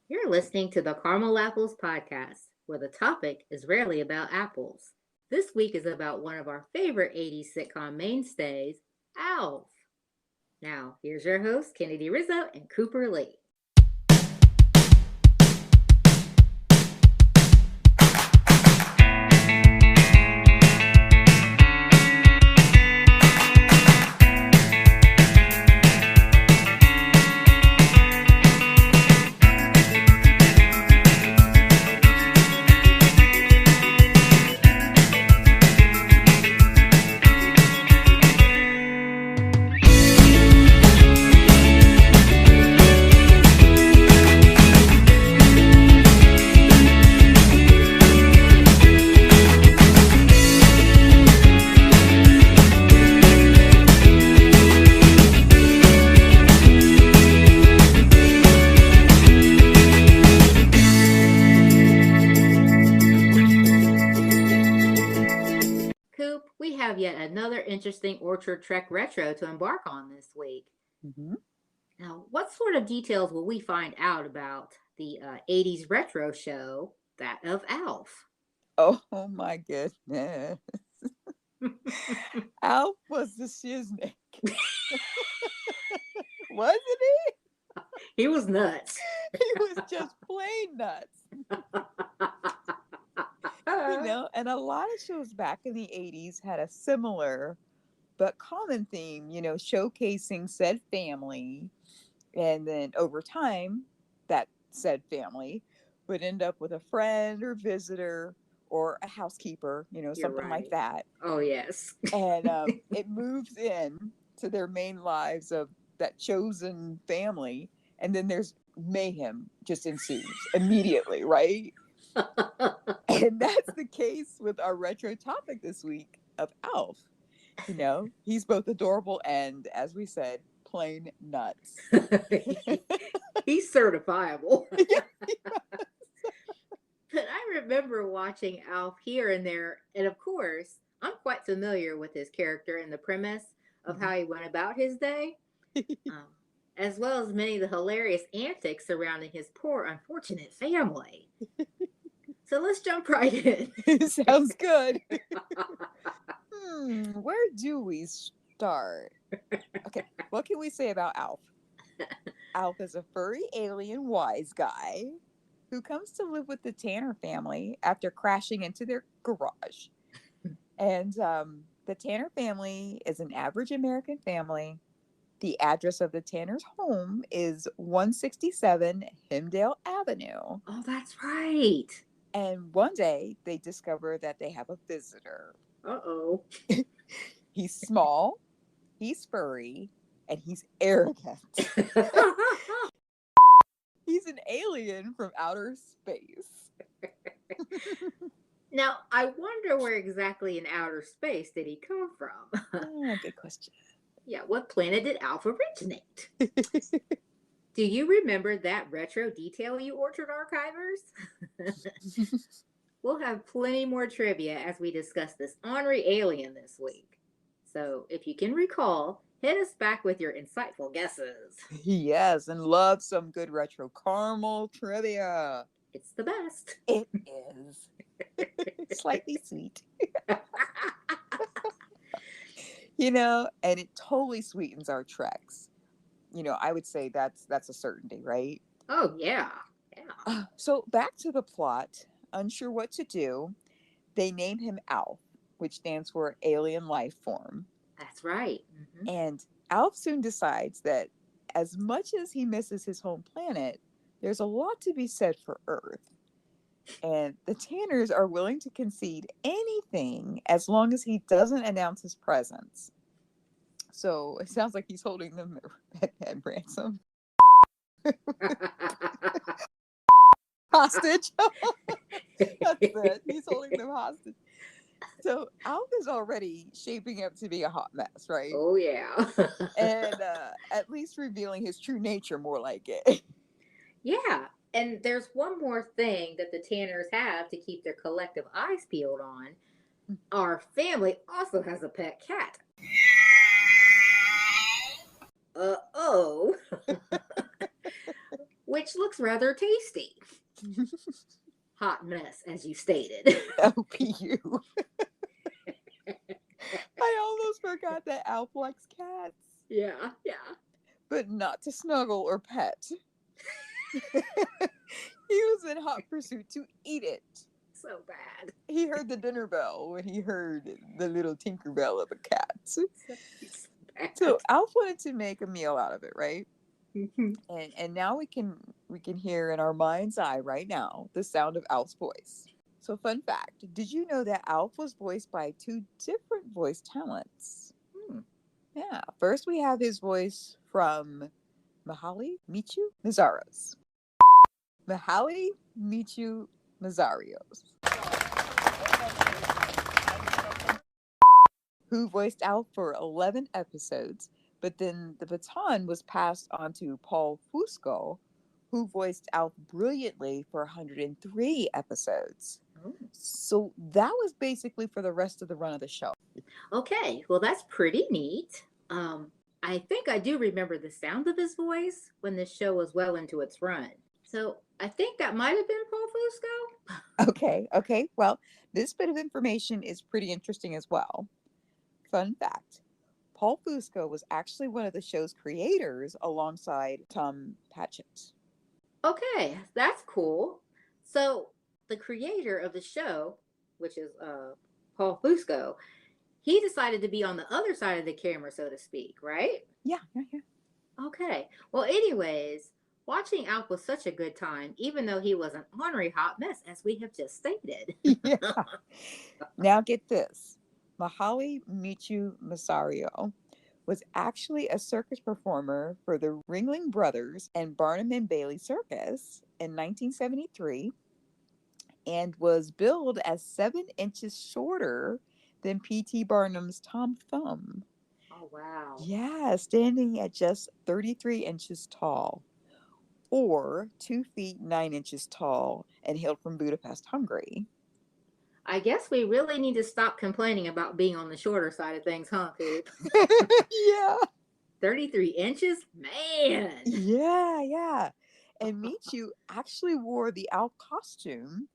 You're listening to the Caramel Apples podcast, where the topic is rarely about apples. This week is about one of our favorite 80s sitcom mainstays, ALF. Now, here's your hosts, Kennedy Rizzo and Cooper Lee. Coop, we have yet another interesting Orchard Trek retro to embark on this week. Mhm. Now, what sort of details will we find out about the 80s retro show, that of ALF? Oh my goodness. Alf was the shiznick. Wasn't he? He was nuts. He was just plain nuts. And a lot of shows back in the 80s had a similar but common theme, showcasing said family. And then over time, that said family would end up with a friend or visitor or a housekeeper, You're something like right. that. Oh, yes. And it moves in to their main lives of that chosen family. And then there's mayhem just ensues immediately, right? And that's the case with our retro topic this week of Alf. He's both adorable and, as we said, plain nuts. He's certifiable. Yeah. But I remember watching Alf here and there, and of course, I'm quite familiar with his character and the premise of how he went about his day, um, as well as many of the hilarious antics surrounding his poor, unfortunate family. So let's jump right in. Sounds good. Where do we start? Okay, what can we say about Alf? Alf is a furry alien wise guy who comes to live with the Tanner family after crashing into their garage. And the Tanner family is an average American family. The address of the Tanner's home is 167 Hemdale Avenue. Oh, that's right. And one day they discover that they have a visitor. Uh-oh. He's small, he's furry, and he's arrogant. He's an alien from outer space. Now, I wonder where exactly in outer space did he come from? Oh, good question. Yeah, what planet did Alpha originate? Do you remember that retro detail, you Orchard Archivers? We'll have plenty more trivia as we discuss this ornery alien this week. So, if you can recall, hit us back with your insightful guesses. Yes, and love some good retro caramel trivia. It's the best. It is. Slightly sweet. And it totally sweetens our treks. I would say that's a certainty, right? Oh, yeah. Yeah. So back to the plot. Unsure what to do, they name him Alf, which stands for alien life form. That's right. Mm-hmm. And Alf soon decides that as much as he misses his home planet, there's a lot to be said for Earth. And the Tanners are willing to concede anything as long as he doesn't announce his presence. So it sounds like he's holding them at ransom. Hostage. That's it. He's holding them hostage. So Alf is already shaping up to be a hot mess, right? Oh, yeah. And at least revealing his true nature more like it. Yeah. And there's one more thing that the Tanners have to keep their collective eyes peeled on. Our family also has a pet cat. Uh-oh. which looks rather tasty. Hot mess, as you stated. OPU. I almost forgot that Alf likes cats. Yeah. But not to snuggle or pet. He was in hot pursuit to eat it. So bad. He heard the dinner bell when he heard the little Tinkerbell of a cat. So bad. So Alf wanted to make a meal out of it, right? And now we can hear in our mind's eye right now the sound of Alf's voice. So fun fact, did you know that Alf was voiced by 2 different voice talents? Yeah. First we have his voice from Mihaly Michu-Mazarios. Mihaly Michu-Mazarios, who voiced Alf for 11 episodes, but then the baton was passed on to Paul Fusco, who voiced Alf brilliantly for 103 episodes. So that was basically for the rest of the run of the show. Okay, well, that's pretty neat. I think I do remember the sound of his voice when this show was well into its run. So I think that might have been Paul Fusco. Okay. Well, this bit of information is pretty interesting as well. Fun fact, Paul Fusco was actually one of the show's creators alongside Tom Patchett. Okay, that's cool. So the creator of the show, which is Paul Fusco, he decided to be on the other side of the camera, so to speak, right? Yeah. Okay. Well, anyways, watching Alf was such a good time, even though he was an ornery hot mess, as we have just stated. Yeah. Now get this. Mihaly Michu-Mazarios was actually a circus performer for the Ringling Brothers and Barnum and Bailey Circus in 1973 and was billed as 7 inches shorter than P.T. Barnum's Tom Thumb. Oh, wow. Yeah, standing at just 33 inches tall, or 2 feet 9 inches tall, and hailed from Budapest, Hungary. I guess we really need to stop complaining about being on the shorter side of things, huh, Coop? Yeah. 33 inches? Man. Yeah. And Michu actually wore the Alf costume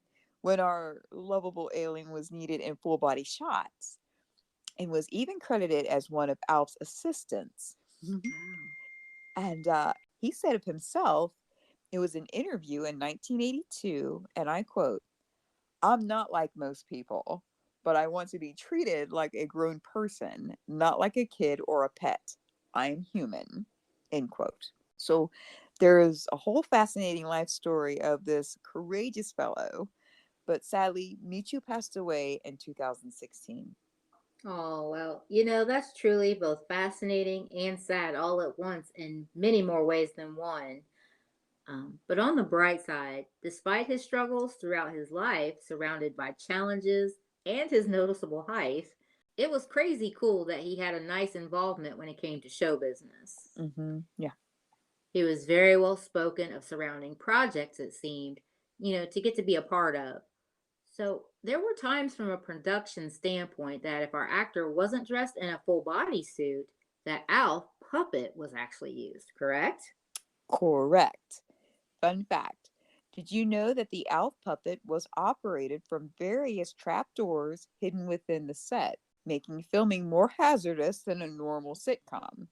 when our lovable alien was needed in full body shots and was even credited as one of Alf's assistants. And he said of himself, it was an interview in 1982, and I quote, "I'm not like most people, but I want to be treated like a grown person, not like a kid or a pet. I'm human," end quote. So there is a whole fascinating life story of this courageous fellow, but sadly, Michu passed away in 2016. Oh, well, that's truly both fascinating and sad all at once in many more ways than one. But on the bright side, despite his struggles throughout his life, surrounded by challenges and his noticeable height, it was crazy cool that he had a nice involvement when it came to show business. Yeah. He was very well spoken of surrounding projects, it seemed, to get to be a part of. So there were times from a production standpoint that if our actor wasn't dressed in a full body suit, that Alf puppet was actually used, correct? Correct. Fun fact. Did you know that the Alf puppet was operated from various trapdoors hidden within the set, making filming more hazardous than a normal sitcom?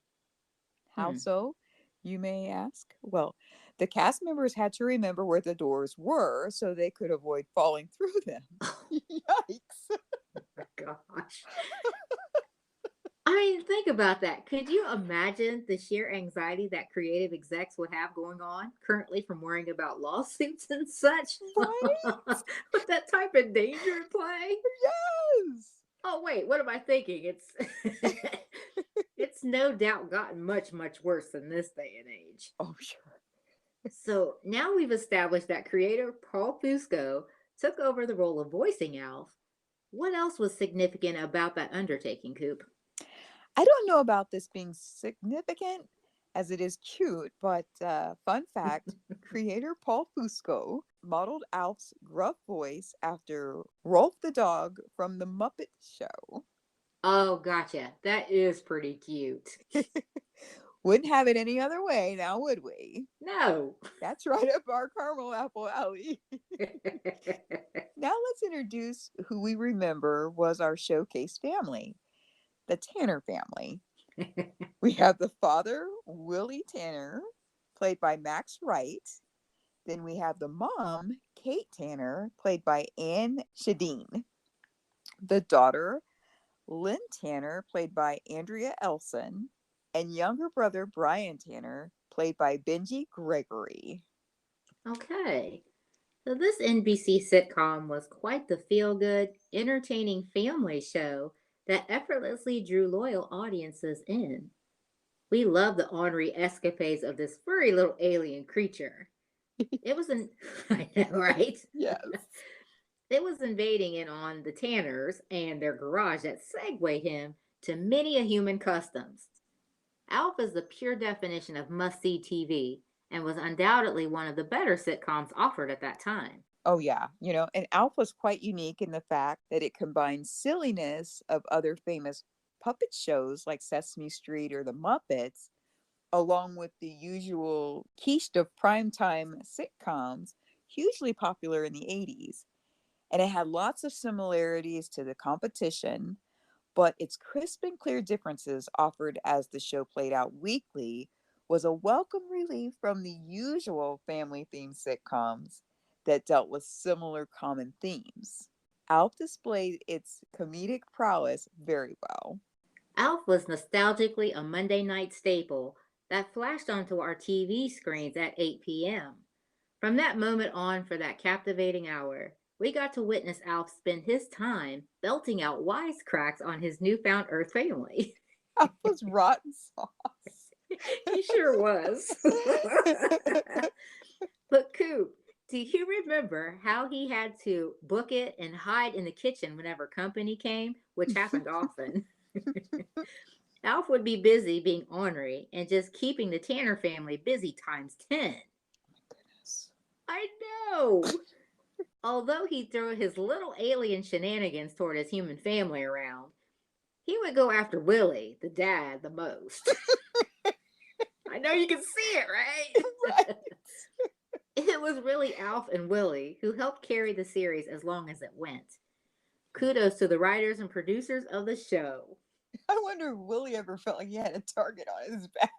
How so, you may ask? Well, the cast members had to remember where the doors were so they could avoid falling through them. Yikes. Oh my gosh. I mean, think about that. Could you imagine the sheer anxiety that creative execs would have going on currently from worrying about lawsuits and such? Right? With that type of danger in play? Yes. Oh, wait, what am I thinking? It's no doubt gotten much, much worse than this day and age. Oh, sure. So now we've established that creator Paul Fusco took over the role of voicing Alf. What else was significant about that undertaking, Coop? I don't know about this being significant as it is cute, but fun fact, creator Paul Fusco modeled Alf's gruff voice after Rolf the dog from The Muppet Show. Oh, gotcha. That is pretty cute. Wouldn't have it any other way, now would we? No. That's right up our caramel apple alley. Now let's introduce who we remember was our showcase family, the Tanner family. We have the father, Willie Tanner, played by Max Wright. Then we have the mom, Kate Tanner, played by Ann Shadeen. The daughter, Lynn Tanner, played by Andrea Elson. And younger brother, Brian Tanner, played by Benji Gregory. Okay. So this NBC sitcom was quite the feel-good, entertaining family show that effortlessly drew loyal audiences in. We love the ornery escapades of this furry little alien creature. It was an I know, right? Yes. It was invading in on the Tanners and their garage that segue him to many a human customs. Alf is the pure definition of must-see TV and was undoubtedly one of the better sitcoms offered at that time. Oh, yeah. And Alf was quite unique in the fact that it combines silliness of other famous puppet shows like Sesame Street or The Muppets, along with the usual quiche of primetime sitcoms, hugely popular in the 80s. And it had lots of similarities to the competition, but its crisp and clear differences offered as the show played out weekly was a welcome relief from the usual family themed sitcoms that dealt with similar common themes. Alf displayed its comedic prowess very well. Alf was nostalgically a Monday night staple that flashed onto our TV screens at 8 p.m. From that moment on, for that captivating hour, we got to witness Alf spend his time belting out wisecracks on his newfound Earth family. Alf was rotten sauce. He sure was. But Coop, do you remember how he had to book it and hide in the kitchen whenever company came, which happened often? Alf would be busy being ornery and just keeping the Tanner family busy times 10. Goodness. I know. Although he'd throw his little alien shenanigans toward his human family around, he would go after Willie, the dad, the most. I know you can see it, right? Right. It was really Alf and Willie who helped carry the series as long as it went. Kudos to the writers and producers of the show. I wonder if Willie ever felt like he had a target on his back.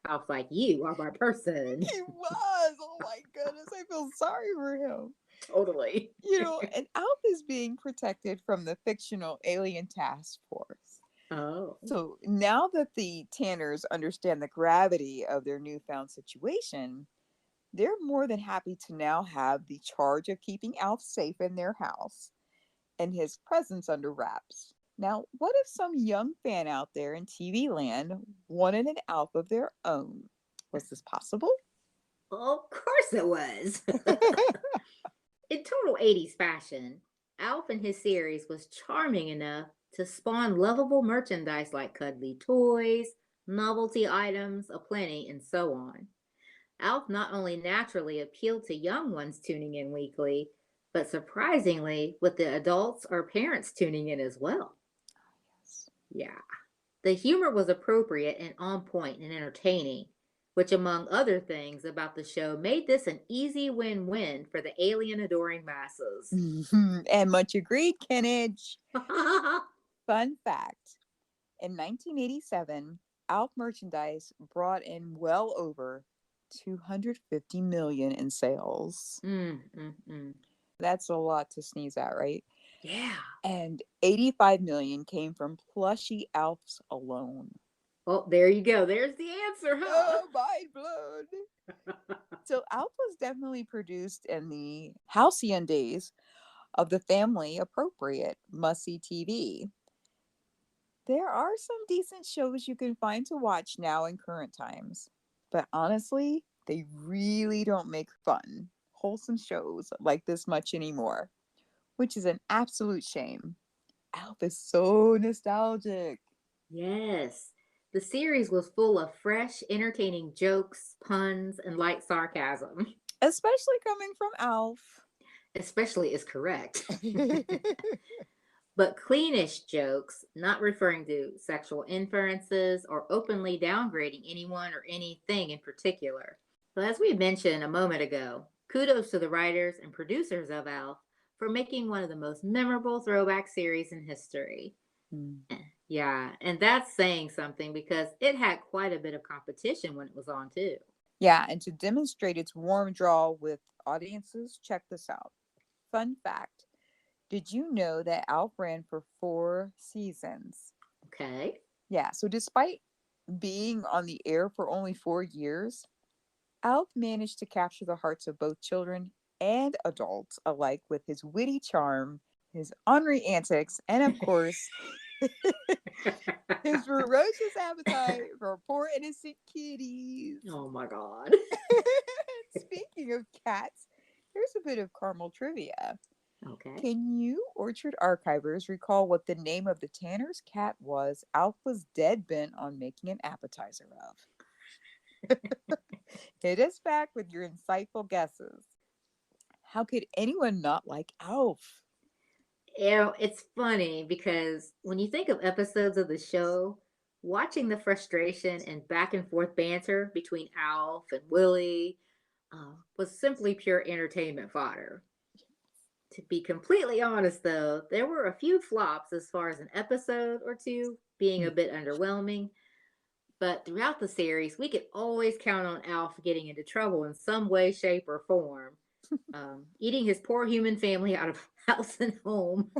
Alf's like, you are my person. He was. Oh my goodness. I feel sorry for him. Totally. And Alf is being protected from the fictional alien task force. Oh. So now that the Tanners understand the gravity of their newfound situation, they're more than happy to now have the charge of keeping Alf safe in their house and his presence under wraps. Now, what if some young fan out there in TV land wanted an Alf of their own? Was this possible? Of course it was. In total 80s fashion, Alf and his series was charming enough to spawn lovable merchandise like cuddly toys, novelty items aplenty, and so on. Alf not only naturally appealed to young ones tuning in weekly, but surprisingly, with the adults or parents tuning in as well. Yes. Yeah. The humor was appropriate and on point and entertaining, which, among other things about the show, made this an easy win-win for the alien adoring masses. And much agreed, Kennedy. Fun fact, in 1987, Alf merchandise brought in well over 250 million in sales. That's a lot to sneeze at, right? Yeah. And 85 million came from plushie Alfs alone. Oh, there you go. There's the answer, huh? Oh, mind blown. So Alf was definitely produced in the halcyon days of the family appropriate must-see TV. There are some decent shows you can find to watch now in current times, but honestly, they really don't make fun, wholesome shows like this much anymore, which is an absolute shame. Alf is so nostalgic. Yes. The series was full of fresh, entertaining jokes, puns, and light sarcasm. Especially coming from Alf. Especially is correct. but cleanish jokes, not referring to sexual inferences or openly downgrading anyone or anything in particular. So, as we mentioned a moment ago, kudos to the writers and producers of ALF for making one of the most memorable throwback series in history. Mm. Yeah, and that's saying something because it had quite a bit of competition when it was on, too. Yeah, and to demonstrate its warm draw with audiences, check this out. Fun fact. Did you know that ALF ran for 4 seasons? Okay. Yeah, so despite being on the air for only 4 years, ALF managed to capture the hearts of both children and adults alike with his witty charm, his ornery antics, and of course, his ferocious appetite for poor innocent kitties. Oh my God. Speaking of cats, here's a bit of caramel trivia. Okay. Can you, Orchard archivers, recall what the name of the Tanner's cat was Alf was dead bent on making an appetizer of? Hit us back with your insightful guesses. How could anyone not like Alf? It's funny because when you think of episodes of the show, watching the frustration and back and forth banter between Alf and Willie was simply pure entertainment fodder. To be completely honest, though, there were a few flops as far as an episode or two being a bit underwhelming. But throughout the series, we could always count on Alf getting into trouble in some way, shape, or form, eating his poor human family out of house and home,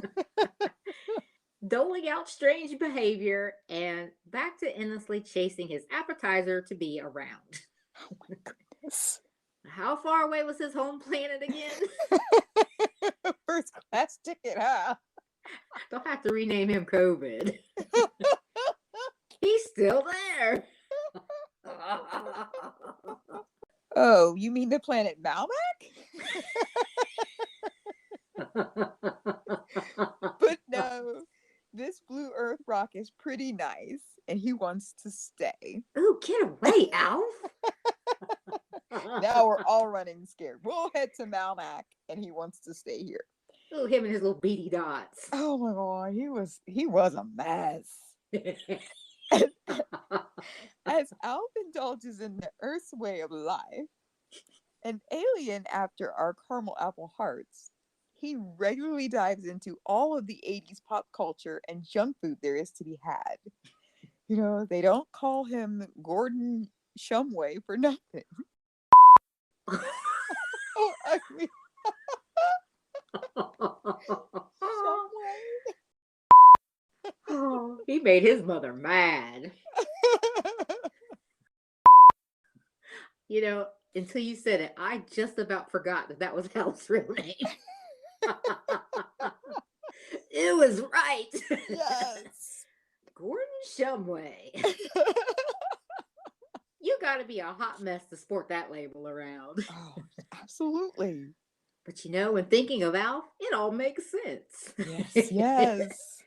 doling out strange behavior, and back to endlessly chasing his appetizer to be around. Oh my goodness. How far away was his home planet again? First class ticket, huh? They'll have to rename him COVID. He's still there. Oh, you mean the planet Malmac? But no, this blue Earth rock is pretty nice, and he wants to stay. Ooh, get away, Alf. Now we're all running scared. We'll head to Malmac, and he wants to stay here. Ooh, him and his little beady dots. Oh my god, he was a mess. As Alf indulges in the Earth's way of life, an alien after our caramel apple hearts, he regularly dives into all of the 80s pop culture and junk food there is to be had. You know, they don't call him Gordon Shumway for nothing. Oh, I mean, Shumway. Oh, he made his mother mad. You know, until you said it, I just about forgot that was Al's real name. It was right. Yes. Gordon Shumway. You got to be a hot mess to sport that label around. Oh, absolutely. But you know, when thinking of Alf, it all makes sense. Yes, yes.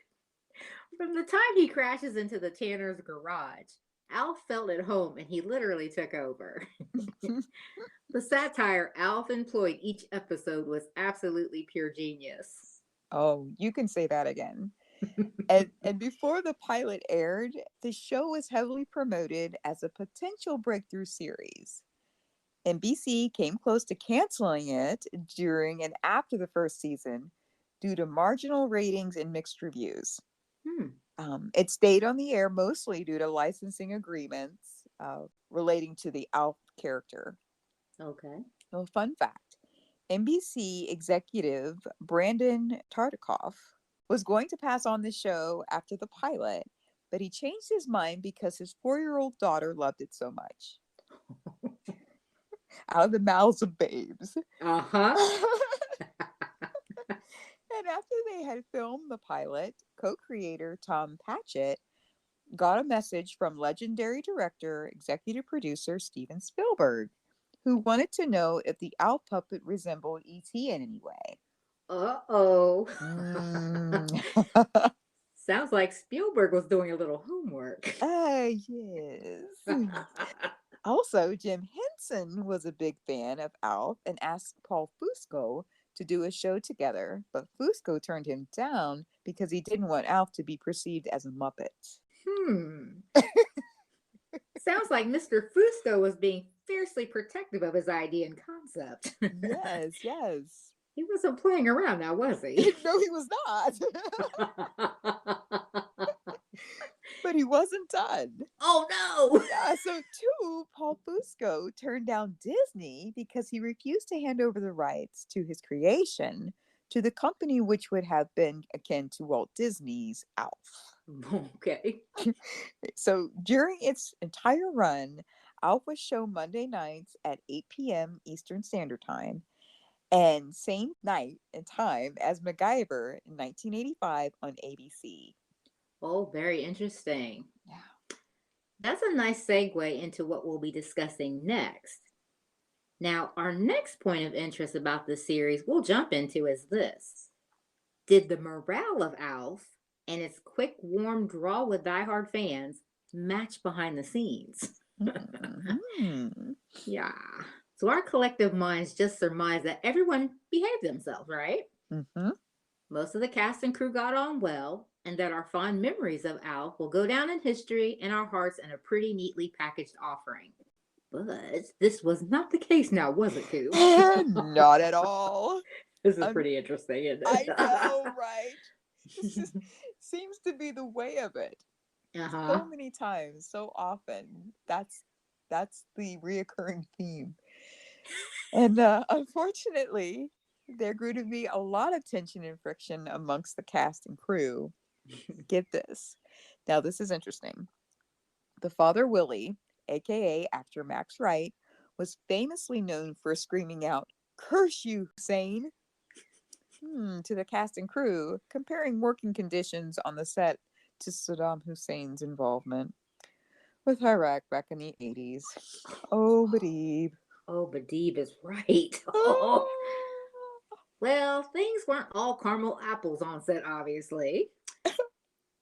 From the time he crashes into the Tanner's garage, Alf felt at home and he literally took over. The satire Alf employed each episode was absolutely pure genius. Oh, you can say that again. And before the pilot aired, the show was heavily promoted as a potential breakthrough series. NBC came close to canceling it during and after the first season due to marginal ratings and mixed reviews. It stayed on the air mostly due to licensing agreements relating to the Alf character. Okay. Well, fun fact, NBC executive Brandon Tartikoff was going to pass on the show after the pilot, but he changed his mind because his 4-year-old daughter loved it so much. Out of the mouths of babes. Uh-huh. And after they had filmed the pilot, co-creator Tom Patchett got a message from legendary director, executive producer Steven Spielberg, who wanted to know if the Alf puppet resembled E.T. in any way. Uh-oh. Mm. Sounds like Spielberg was doing a little homework. Yes. Also, Jim Henson was a big fan of Alf and asked Paul Fusco to do a show together, but Fusco turned him down because he didn't want Alf to be perceived as a Muppet. Sounds like Mr. Fusco was being fiercely protective of his idea and concept. Yes, yes. He wasn't playing around now, was he? No, he was not. But he wasn't done. Oh, no. Yeah, so too, Paul Fusco turned down Disney because he refused to hand over the rights to his creation to the company which would have been akin to Walt Disney's ALF. Okay. So during its entire run, ALF was shown Monday nights at 8 p.m. Eastern Standard Time, and same night and time as MacGyver in 1985 on ABC. Oh, very interesting. Yeah. That's a nice segue into what we'll be discussing next. Now, our next point of interest about the series we'll jump into is this. Did the morale of ALF and its quick, warm draw with diehard fans match behind the scenes? Mm-hmm. Yeah. So our collective minds just surmise that everyone behaved themselves, right? Mm-hmm. Most of the cast and crew got on well, and that our fond memories of ALF will go down in history in our hearts in a pretty neatly packaged offering. But this was not the case now, was it, Coop? Not at all. This is pretty interesting, isn't it? I know, right? This just seems to be the way of it. So many times, so often. That's the reoccurring theme. And unfortunately, there grew to be a lot of tension and friction amongst the cast and crew. Get this. Now, this is interesting. The father, Willie, aka actor Max Wright, was famously known for screaming out, "Curse you, Hussein!" to the cast and crew, comparing working conditions on the set to Saddam Hussein's involvement with Iraq back in the 80s. Oh, Badib. Oh, Badib is right. Oh. Well, things weren't all caramel apples on set, obviously.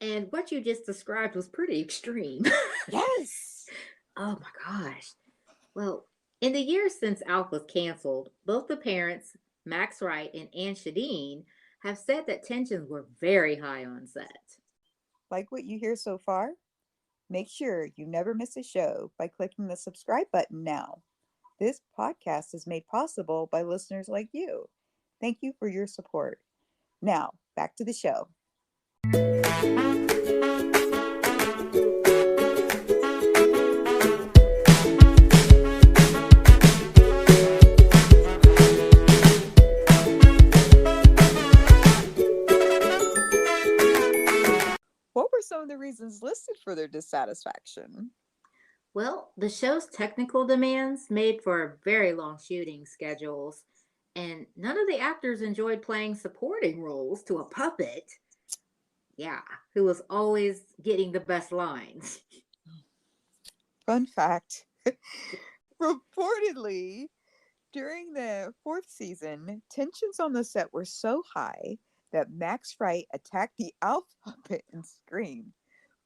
And what you just described was pretty extreme. Yes. Oh my gosh. Well, in the years since ALF was canceled, both the parents, Max Wright and Ann Shadeen, have said that tensions were very high on set. Like what you hear so far? Make sure you never miss a show by clicking the subscribe button now. This podcast is made possible by listeners like you. Thank you for your support. Now, back to the show. What were some of the reasons listed for their dissatisfaction? Well, the show's technical demands made for very long shooting schedules, and none of the actors enjoyed playing supporting roles to a puppet. Yeah, who was always getting the best lines. Fun fact. Reportedly, during the 4th season, tensions on the set were so high that Max Wright attacked the ALF puppet and screamed,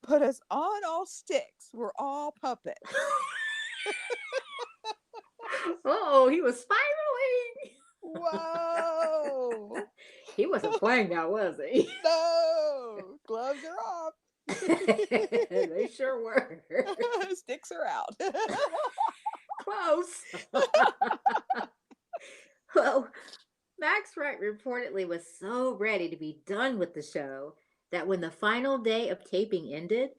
"Put us on all sticks. We're all puppets." Oh, he was spiraling. Whoa. He wasn't playing now, was he? No. Gloves are off. They sure were. Sticks are out. Close. Well, Max Wright reportedly was so ready to be done with the show that when the final day of taping ended,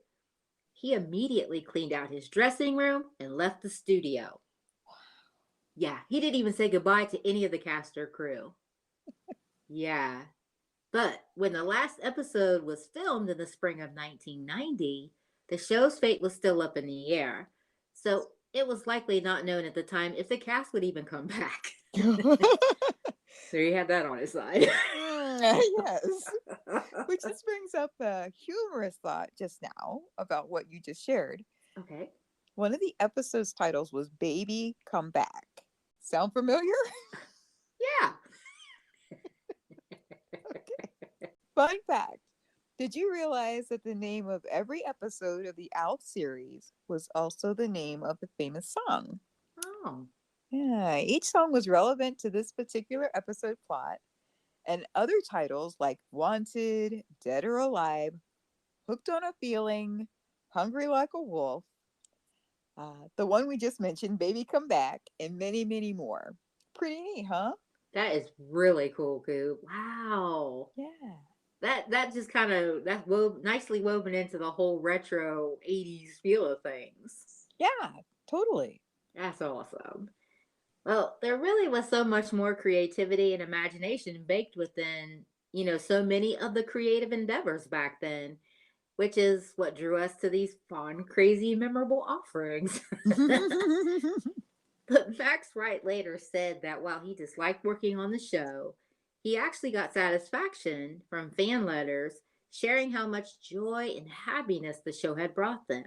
he immediately cleaned out his dressing room and left the studio. Yeah, he didn't even say goodbye to any of the cast or crew. Yeah. But when the last episode was filmed in the spring of 1990, the show's fate was still up in the air. So it was likely not known at the time if the cast would even come back. So he had that on his side. Yes. Which just brings up a humorous thought just now about what you just shared. Okay. One of the episode's titles was Baby Come Back. Sound familiar? Yeah. Okay. Fun fact. Did you realize that the name of every episode of the ALF series was also the name of the famous song? Oh. Yeah, each song was relevant to this particular episode plot. And other titles like Wanted, Dead or Alive, Hooked on a Feeling, Hungry Like a Wolf, the one we just mentioned, Baby Come Back, and many, many more. Pretty neat, huh? That is really cool, Coop. Wow. Yeah. That just kind of nicely woven into the whole retro 80s feel of things. Yeah, totally. That's awesome. Well, there really was so much more creativity and imagination baked within, so many of the creative endeavors back then, which is what drew us to these fun, crazy, memorable offerings. But Max Wright later said that while he disliked working on the show, he actually got satisfaction from fan letters sharing how much joy and happiness the show had brought them.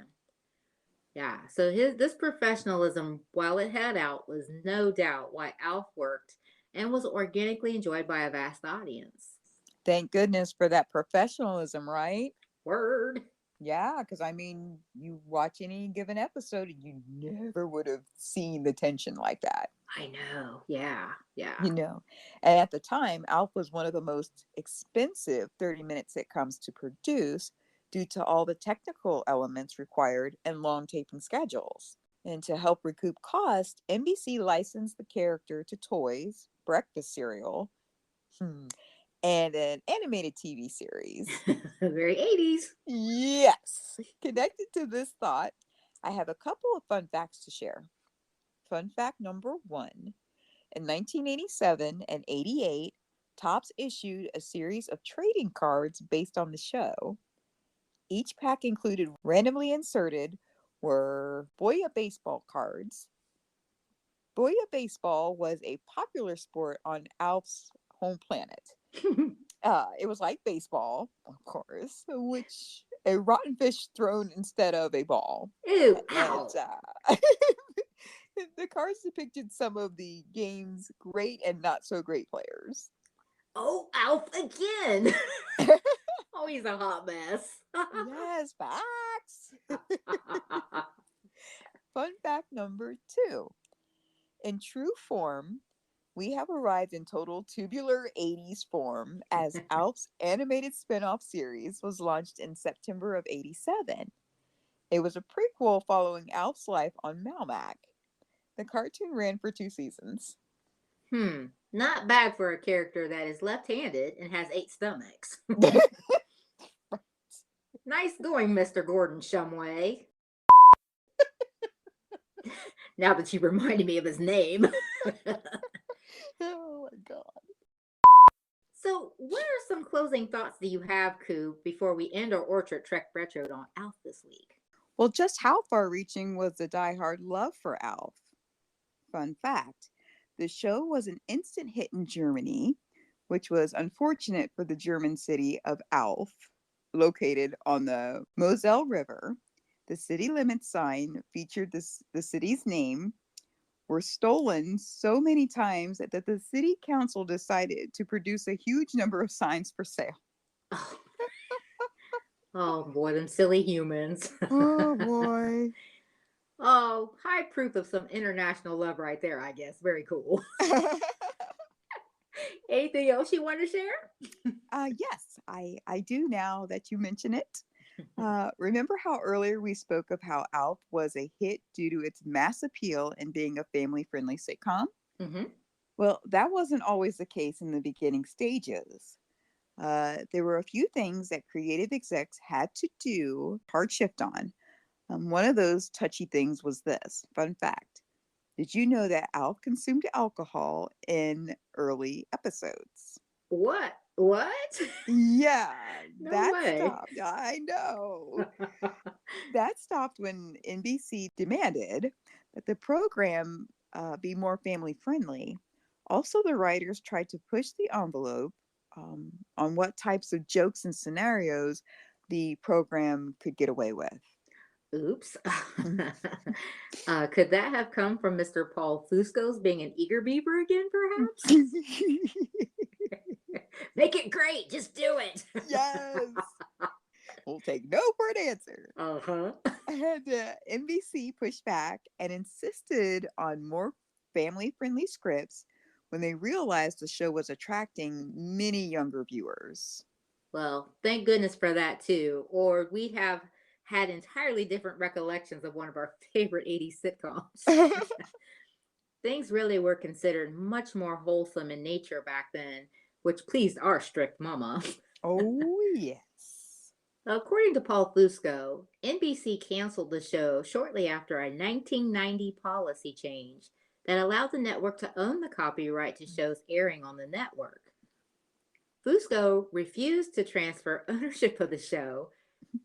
Yeah, so this professionalism, while it had out, was no doubt why Alf worked and was organically enjoyed by a vast audience. Thank goodness for that professionalism, right? Word. Yeah, because I mean, you watch any given episode and you never would have seen the tension like that, I know. Yeah, yeah. you know. And at the time, Alf was one of the most expensive 30-minute sitcoms to produce due to all the technical elements required and long taping schedules. And to help recoup cost, NBC licensed the character to toys, breakfast cereal, and an animated TV series. Very 80s. Yes. Connected to this thought, I have a couple of fun facts to share. Fun fact number one: in 1987 and 88, Topps issued a series of trading cards based on the show. Each pack included randomly inserted were Boya baseball cards. Boya baseball was a popular sport on Alf's home planet. It was like baseball, of course, which a rotten fish thrown instead of a ball. Ew, And ow. the cards depicted some of the game's great and not so great players. Oh, Alf again. Oh, he's a hot mess. Yes, facts. Fun fact number two: in true form, we have arrived in total tubular 80s form as Alf's animated spin-off series was launched in September of 87. It was a prequel following Alf's life on Malmac. The cartoon ran for 2 seasons. Not bad for a character that is left handed and has 8 stomachs. Nice going, Mr. Gordon Shumway. Now that you reminded me of his name. Oh my god. So, what are some closing thoughts do you have, Coop, before we end our Orchard Trek Retro on Alf this week? Well, just how far reaching was the diehard love for Alf? Fun fact: the show was an instant hit in Germany, which was unfortunate for the German city of Alf, located on the Moselle River. The city limits sign featured the city's name were stolen so many times that the city council decided to produce a huge number of signs for sale. Oh, oh boy, them silly humans. Oh boy. Oh, high proof of some international love right there, I guess. Very cool. Anything else you want to share? Yes, I do now that you mention it. Remember how earlier we spoke of how Alf was a hit due to its mass appeal and being a family-friendly sitcom? Mm-hmm. Well, that wasn't always the case in the beginning stages. There were a few things that creative execs had to do hard shift on. One of those touchy things was this. Fun fact: did you know that Alf consumed alcohol in early episodes? What? What? Yeah, No that way. stopped. I know. That stopped when NBC demanded that the program be more family friendly. Also, the writers tried to push the envelope on what types of jokes and scenarios the program could get away with. Oops. Could that have come from Mr. Paul Fusco's being an eager beaver again, perhaps? Make it great. Just do it. Yes. We'll take no for an answer. Uh-huh. And NBC pushed back and insisted on more family friendly scripts, when they realized the show was attracting many younger viewers. Well, thank goodness for that too. Or we have had entirely different recollections of one of our favorite 80s sitcoms. Things really were considered much more wholesome in nature back then, which pleased our strict mama. Oh, yes. According to Paul Fusco, NBC canceled the show shortly after a 1990 policy change that allowed the network to own the copyright to shows airing on the network. Fusco refused to transfer ownership of the show,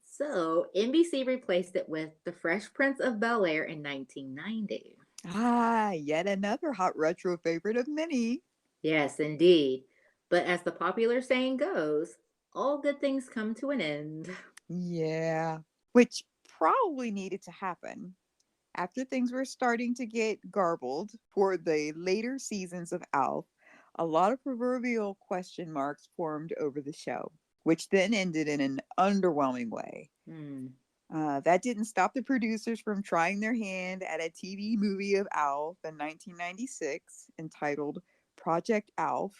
so NBC replaced it with The Fresh Prince of Bel-Air in 1990. Ah, yet another hot retro favorite of many. Yes, indeed. But as the popular saying goes, all good things come to an end. Yeah, which probably needed to happen. After things were starting to get garbled for the later seasons of ALF, a lot of proverbial question marks formed over the show, which then ended in an underwhelming way. That didn't stop the producers from trying their hand at a TV movie of ALF in 1996 entitled Project ALF.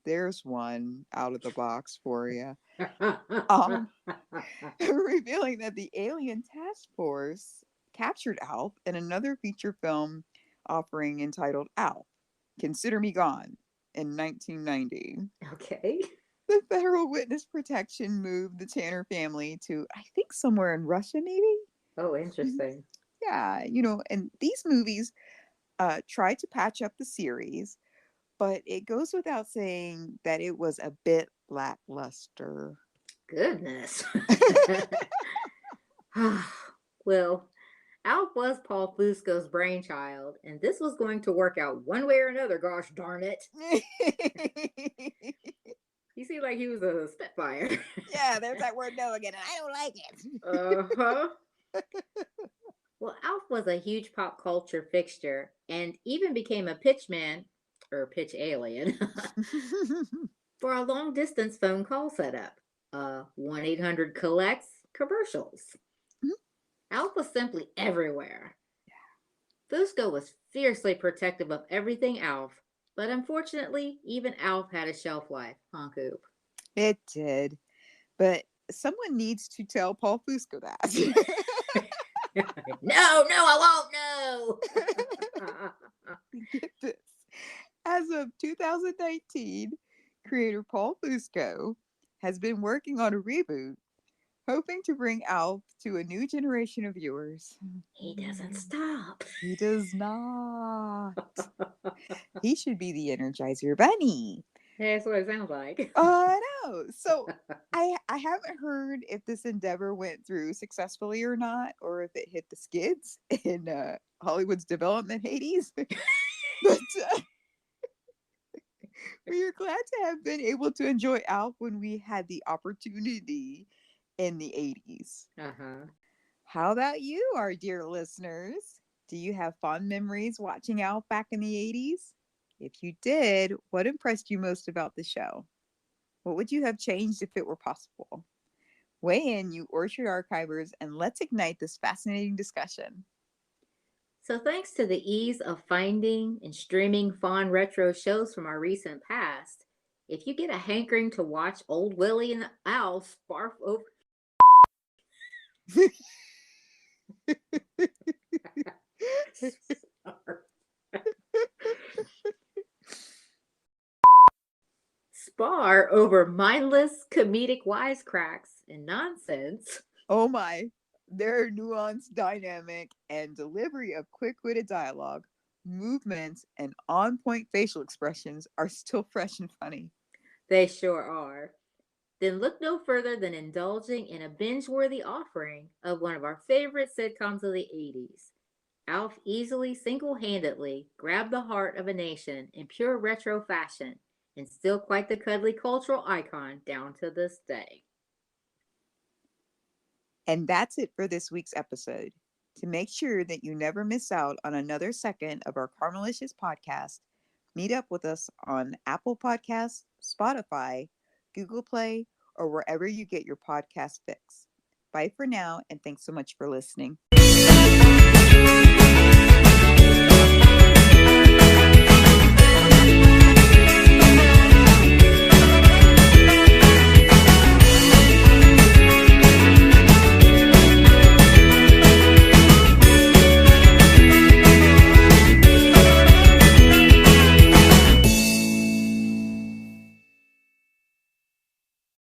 There's one out of the box for you. Revealing that the alien task force captured ALF in another feature film offering entitled ALF, Consider Me Gone, in 1990. Okay. The federal witness protection moved the Tanner family to, I think, somewhere in Russia, maybe? Oh, interesting. Yeah, and these movies tried to patch up the series, but it goes without saying that it was a bit lackluster. Goodness. Well, Alf was Paul Fusco's brainchild, and this was going to work out one way or another, gosh darn it. He seemed like he was a spitfire. Yeah, there's that word no again, and I don't like it. Well, Alf was a huge pop culture fixture and even became a pitchman, or pitch alien, for a long distance phone call setup. 1-800 collects commercials. Alf was simply everywhere. Fusco was fiercely protective of everything Alf, but unfortunately, even Alf had a shelf life, huh, Coop? It did. But someone needs to tell Paul Fusco that. No, I won't, no. Get this. As of 2019, creator Paul Fusco has been working on a reboot, hoping to bring Alf to a new generation of viewers. He doesn't stop. He does not. He should be the Energizer Bunny. That's what it sounds like. I know. So I haven't heard if this endeavor went through successfully or not, or if it hit the skids in Hollywood's development Hades. But we are glad to have been able to enjoy Alf when we had the opportunity in the 80s. How about you, our dear listeners? Do you have fond memories watching Alf back in the 80s? If you did, what impressed you most about the show? What would you have changed if it were possible? Weigh in, you Orchard Archivers, and let's ignite this fascinating discussion. So thanks to the ease of finding and streaming fond retro shows from our recent past, if you get a hankering to watch Old Willie and Alf barf over... spar over mindless comedic wisecracks and nonsense. Oh my, their nuanced dynamic and delivery of quick-witted dialogue, movements, and on-point facial expressions are still fresh and funny. They sure are. Then look no further than indulging in a binge-worthy offering of one of our favorite sitcoms of the 80s. Alf easily, single-handedly grabbed the heart of a nation in pure retro fashion, and still quite the cuddly cultural icon down to this day. And that's it for this week's episode. To make sure that you never miss out on another second of our Carmelicious podcast, meet up with us on Apple Podcasts, Spotify, Google Play, or wherever you get your podcast fix. Bye for now, and thanks so much for listening.